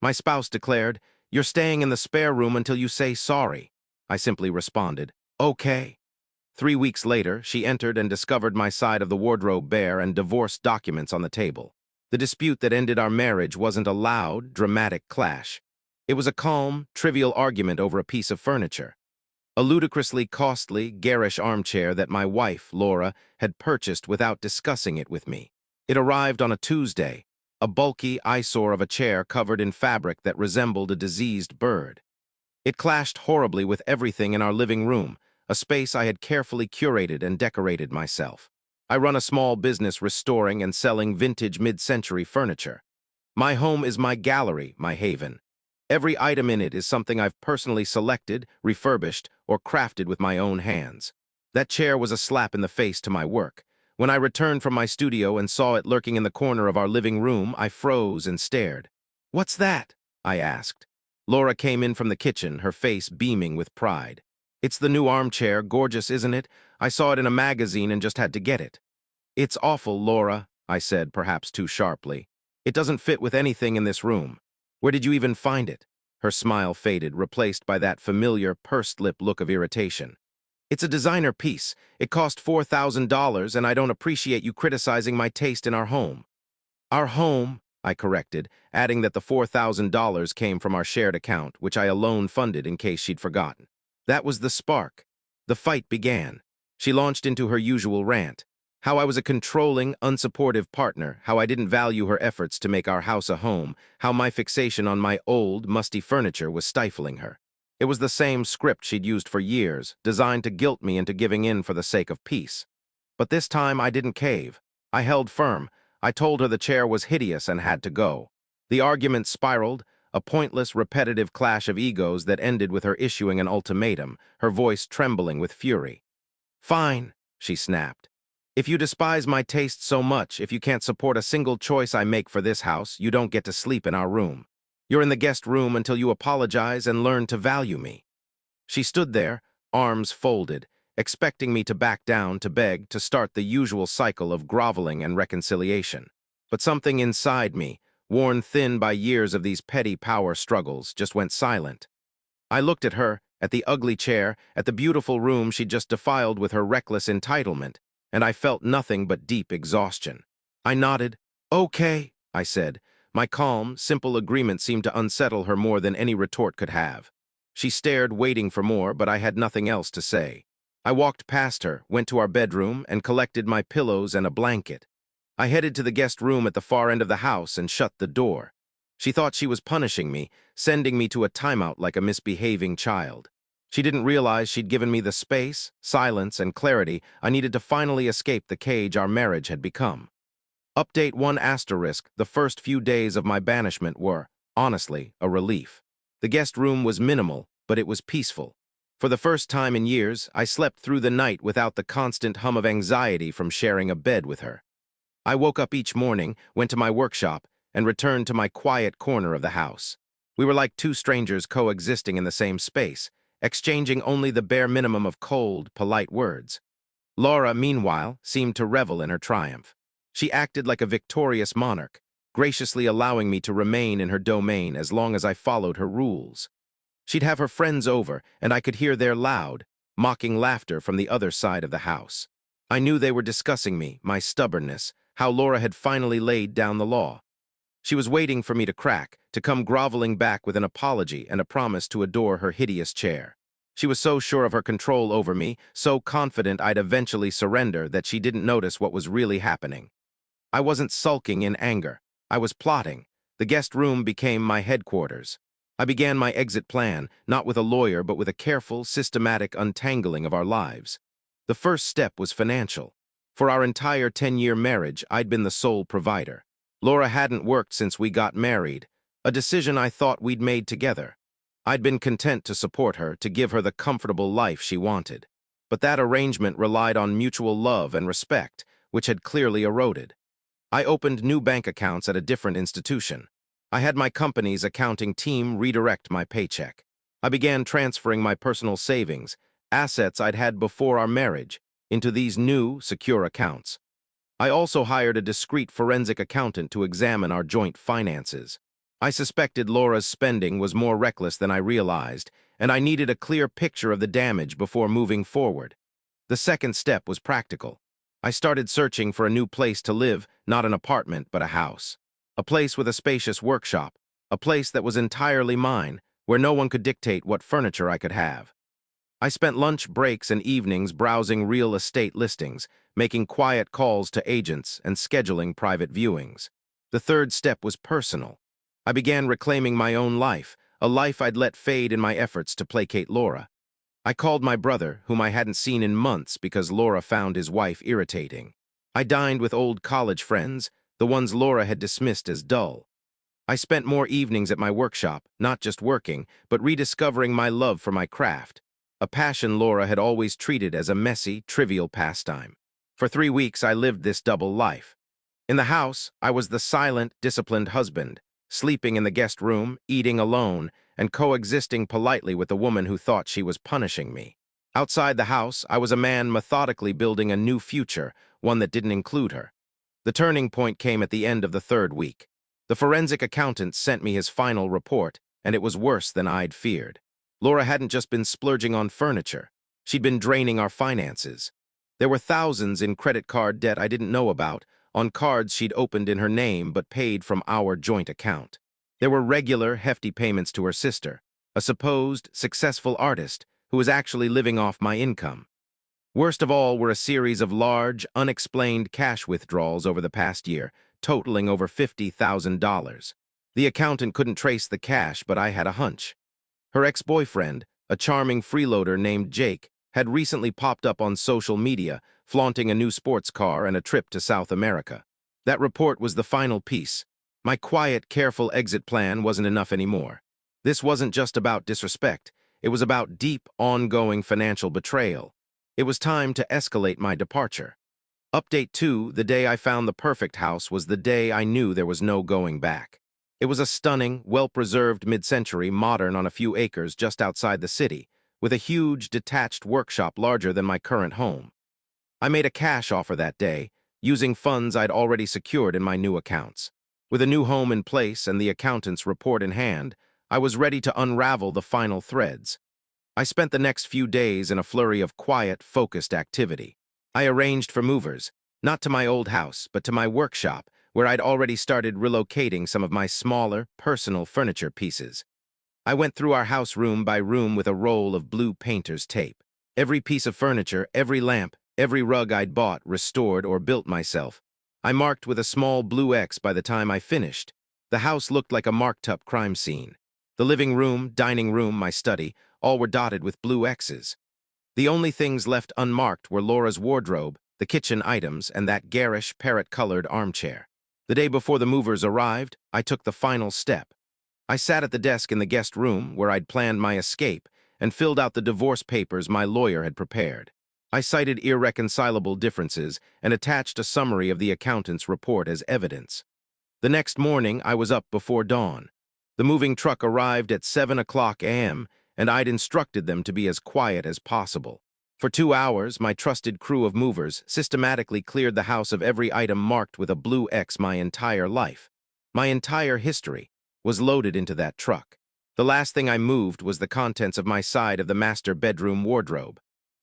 My spouse declared, "You're staying in the spare room until you say sorry." I simply responded, "Okay." 3 weeks later, she entered and discovered my side of the wardrobe bare and divorce documents on the table. The dispute that ended our marriage wasn't a loud, dramatic clash. It was a calm, trivial argument over a piece of furniture. A ludicrously costly, garish armchair that my wife, Laura, had purchased without discussing it with me. It arrived on a Tuesday, a bulky eyesore of a chair covered in fabric that resembled a diseased bird. It clashed horribly with everything in our living room, a space I had carefully curated and decorated myself. I run a small business restoring and selling vintage mid-century furniture. My home is my gallery, my haven. Every item in it is something I've personally selected, refurbished, or crafted with my own hands. That chair was a slap in the face to my work. When I returned from my studio and saw it lurking in the corner of our living room, I froze and stared. "What's that?" I asked. Laura came in from the kitchen, her face beaming with pride. "It's the new armchair, gorgeous, isn't it? I saw it in a magazine and just had to get it." "It's awful, Laura," I said, perhaps too sharply. "It doesn't fit with anything in this room. Where did you even find it?" Her smile faded, replaced by that familiar, pursed lip look of irritation. "It's a designer piece. It cost $4,000, and I don't appreciate you criticizing my taste in our home." "Our home," I corrected, adding that the $4,000 came from our shared account, which I alone funded in case she'd forgotten. That was the spark. The fight began. She launched into her usual rant. How I was a controlling, unsupportive partner, how I didn't value her efforts to make our house a home, how my fixation on my old, musty furniture was stifling her. It was the same script she'd used for years, designed to guilt me into giving in for the sake of peace. But this time I didn't cave. I held firm. I told her the chair was hideous and had to go. The argument spiraled, a pointless, repetitive clash of egos that ended with her issuing an ultimatum, her voice trembling with fury. "Fine," she snapped. "If you despise my taste so much, if you can't support a single choice I make for this house, you don't get to sleep in our room. You're in the guest room until you apologize and learn to value me." She stood there, arms folded, expecting me to back down, to beg, to start the usual cycle of groveling and reconciliation. But something inside me, worn thin by years of these petty power struggles, just went silent. I looked at her, at the ugly chair, at the beautiful room she'd just defiled with her reckless entitlement, and I felt nothing but deep exhaustion. I nodded. "Okay," I said. My calm, simple agreement seemed to unsettle her more than any retort could have. She stared, waiting for more, but I had nothing else to say. I walked past her, went to our bedroom, and collected my pillows and a blanket. I headed to the guest room at the far end of the house and shut the door. She thought she was punishing me, sending me to a timeout like a misbehaving child. She didn't realize she'd given me the space, silence, and clarity I needed to finally escape the cage our marriage had become. Update 1 asterisk, the first few days of my banishment were, honestly, a relief. The guest room was minimal, but it was peaceful. For the first time in years, I slept through the night without the constant hum of anxiety from sharing a bed with her. I woke up each morning, went to my workshop, and returned to my quiet corner of the house. We were like two strangers coexisting in the same space, exchanging only the bare minimum of cold, polite words. Laura, meanwhile, seemed to revel in her triumph. She acted like a victorious monarch, graciously allowing me to remain in her domain as long as I followed her rules. She'd have her friends over, and I could hear their loud, mocking laughter from the other side of the house. I knew they were discussing me, my stubbornness, how Laura had finally laid down the law. She was waiting for me to crack, to come groveling back with an apology and a promise to adore her hideous chair. She was so sure of her control over me, so confident I'd eventually surrender, that she didn't notice what was really happening. I wasn't sulking in anger. I was plotting. The guest room became my headquarters. I began my exit plan, not with a lawyer, but with a careful, systematic untangling of our lives. The first step was financial. For our entire 10-year marriage, I'd been the sole provider. Laura hadn't worked since we got married, a decision I thought we'd made together. I'd been content to support her, to give her the comfortable life she wanted. But that arrangement relied on mutual love and respect, which had clearly eroded. I opened new bank accounts at a different institution. I had my company's accounting team redirect my paycheck. I began transferring my personal savings, assets I'd had before our marriage, into these new, secure accounts. I also hired a discreet forensic accountant to examine our joint finances. I suspected Laura's spending was more reckless than I realized, and I needed a clear picture of the damage before moving forward. The second step was practical. I started searching for a new place to live, not an apartment, but a house. A place with a spacious workshop, a place that was entirely mine, where no one could dictate what furniture I could have. I spent lunch breaks and evenings browsing real estate listings, making quiet calls to agents, and scheduling private viewings. The third step was personal. I began reclaiming my own life, a life I'd let fade in my efforts to placate Laura. I called my brother, whom I hadn't seen in months because Laura found his wife irritating. I dined with old college friends, the ones Laura had dismissed as dull. I spent more evenings at my workshop, not just working, but rediscovering my love for my craft, a passion Laura had always treated as a messy, trivial pastime. For 3 weeks, I lived this double life. In the house, I was the silent, disciplined husband, sleeping in the guest room, eating alone, and coexisting politely with the woman who thought she was punishing me. Outside the house, I was a man methodically building a new future, one that didn't include her. The turning point came at the end of the third week. The forensic accountant sent me his final report, and it was worse than I'd feared. Laura hadn't just been splurging on furniture. She'd been draining our finances. There were thousands in credit card debt I didn't know about, on cards she'd opened in her name but paid from our joint account. There were regular, hefty payments to her sister, a supposed successful artist who was actually living off my income. Worst of all were a series of large, unexplained cash withdrawals over the past year, totaling over $50,000. The accountant couldn't trace the cash, but I had a hunch. Her ex-boyfriend, a charming freeloader named Jake, had recently popped up on social media, flaunting a new sports car and a trip to South America. That report was the final piece. My quiet, careful exit plan wasn't enough anymore. This wasn't just about disrespect. It was about deep, ongoing financial betrayal. It was time to escalate my departure. Update 2, the day I found the perfect house was the day I knew there was no going back. It was a stunning, well-preserved mid-century modern on a few acres just outside the city, with a huge, detached workshop larger than my current home. I made a cash offer that day, using funds I'd already secured in my new accounts. With a new home in place and the accountant's report in hand, I was ready to unravel the final threads. I spent the next few days in a flurry of quiet, focused activity. I arranged for movers, not to my old house, but to my workshop, where I'd already started relocating some of my smaller, personal furniture pieces. I went through our house room by room with a roll of blue painter's tape. Every piece of furniture, every lamp, every rug I'd bought, restored, or built myself. I marked with a small blue X by the time I finished. The house looked like a marked-up crime scene. The living room, dining room, my study, all were dotted with blue X's. The only things left unmarked were Laura's wardrobe, the kitchen items, and that garish, parrot-colored armchair. The day before the movers arrived, I took the final step. I sat at the desk in the guest room, where I'd planned my escape, and filled out the divorce papers my lawyer had prepared. I cited irreconcilable differences and attached a summary of the accountant's report as evidence. The next morning, I was up before dawn. The moving truck arrived at 7 o'clock a.m., and I'd instructed them to be as quiet as possible. For 2 hours, my trusted crew of movers systematically cleared the house of every item marked with a blue X. My entire life, my entire history, was loaded into that truck. The last thing I moved was the contents of my side of the master bedroom wardrobe.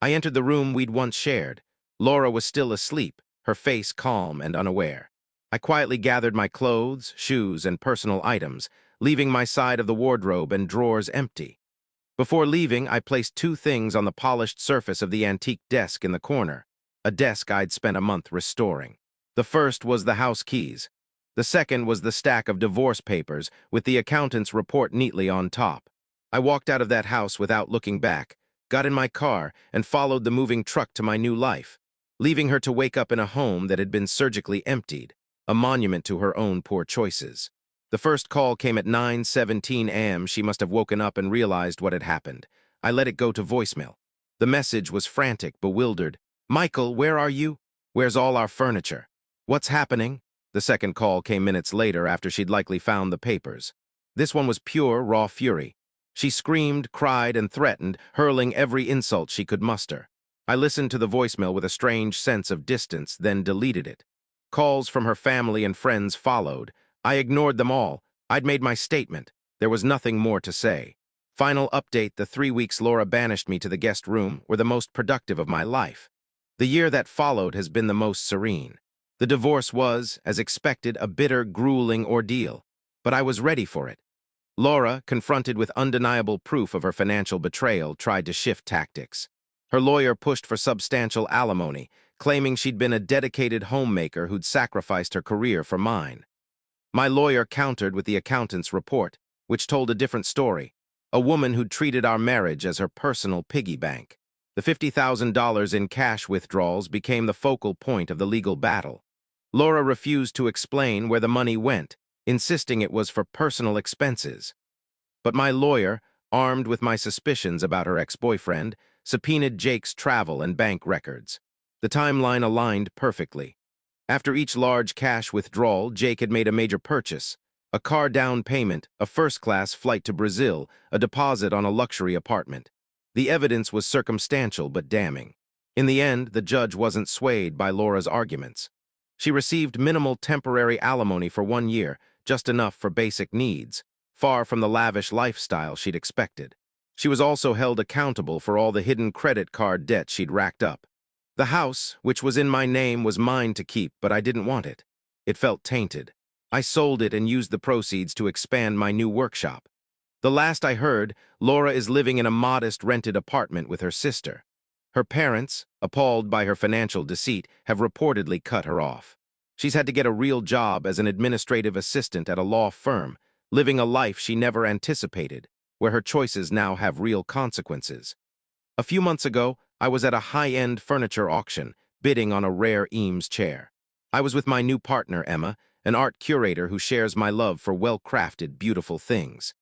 I entered the room we'd once shared. Laura was still asleep, her face calm and unaware. I quietly gathered my clothes, shoes, and personal items, leaving my side of the wardrobe and drawers empty. Before leaving, I placed 2 things on the polished surface of the antique desk in the corner, a desk I'd spent a month restoring. The first was the house keys. The second was the stack of divorce papers with the accountant's report neatly on top. I walked out of that house without looking back, got in my car, and followed the moving truck to my new life, leaving her to wake up in a home that had been surgically emptied, a monument to her own poor choices. The first call came at 9:17 a.m. She must have woken up and realized what had happened. I let it go to voicemail. The message was frantic, bewildered. "Michael, where are you? Where's all our furniture? What's happening?" The second call came minutes later after she'd likely found the papers. This one was pure, raw fury. She screamed, cried, and threatened, hurling every insult she could muster. I listened to the voicemail with a strange sense of distance, then deleted it. Calls from her family and friends followed. I ignored them all, I'd made my statement. There was nothing more to say. Final update, the 3 weeks Laura banished me to the guest room were the most productive of my life. The year that followed has been the most serene. The divorce was, as expected, a bitter, grueling ordeal, but I was ready for it. Laura, confronted with undeniable proof of her financial betrayal, tried to shift tactics. Her lawyer pushed for substantial alimony, claiming she'd been a dedicated homemaker who'd sacrificed her career for mine. My lawyer countered with the accountant's report, which told a different story, a woman who'd treated our marriage as her personal piggy bank. The $50,000 in cash withdrawals became the focal point of the legal battle. Laura refused to explain where the money went, insisting it was for personal expenses. But my lawyer, armed with my suspicions about her ex-boyfriend, subpoenaed Jake's travel and bank records. The timeline aligned perfectly. After each large cash withdrawal, Jake had made a major purchase, a car down payment, a first-class flight to Brazil, a deposit on a luxury apartment. The evidence was circumstantial but damning. In the end, the judge wasn't swayed by Laura's arguments. She received minimal temporary alimony for 1 year, just enough for basic needs, far from the lavish lifestyle she'd expected. She was also held accountable for all the hidden credit card debt she'd racked up. The house, which was in my name, was mine to keep, but I didn't want it. It felt tainted. I sold it and used the proceeds to expand my new workshop. The last I heard, Laura is living in a modest rented apartment with her sister. Her parents, appalled by her financial deceit, have reportedly cut her off. She's had to get a real job as an administrative assistant at a law firm, living a life she never anticipated, where her choices now have real consequences. A few months ago, I was at a high-end furniture auction, bidding on a rare Eames chair. I was with my new partner, Emma, an art curator who shares my love for well-crafted, beautiful things.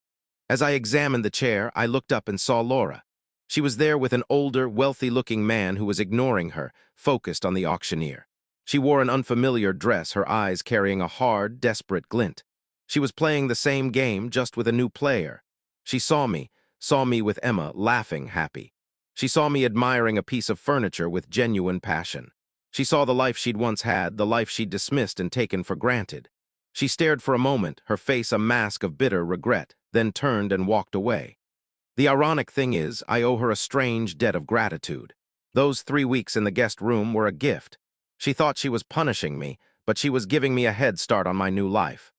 As I examined the chair, I looked up and saw Laura. She was there with an older, wealthy-looking man who was ignoring her, focused on the auctioneer. She wore an unfamiliar dress, her eyes carrying a hard, desperate glint. She was playing the same game, just with a new player. She saw me with Emma, laughing, happy. She saw me admiring a piece of furniture with genuine passion. She saw the life she'd once had, the life she'd dismissed and taken for granted. She stared for a moment, her face a mask of bitter regret, then turned and walked away. The ironic thing is, I owe her a strange debt of gratitude. Those 3 weeks in the guest room were a gift. She thought she was punishing me, but she was giving me a head start on my new life.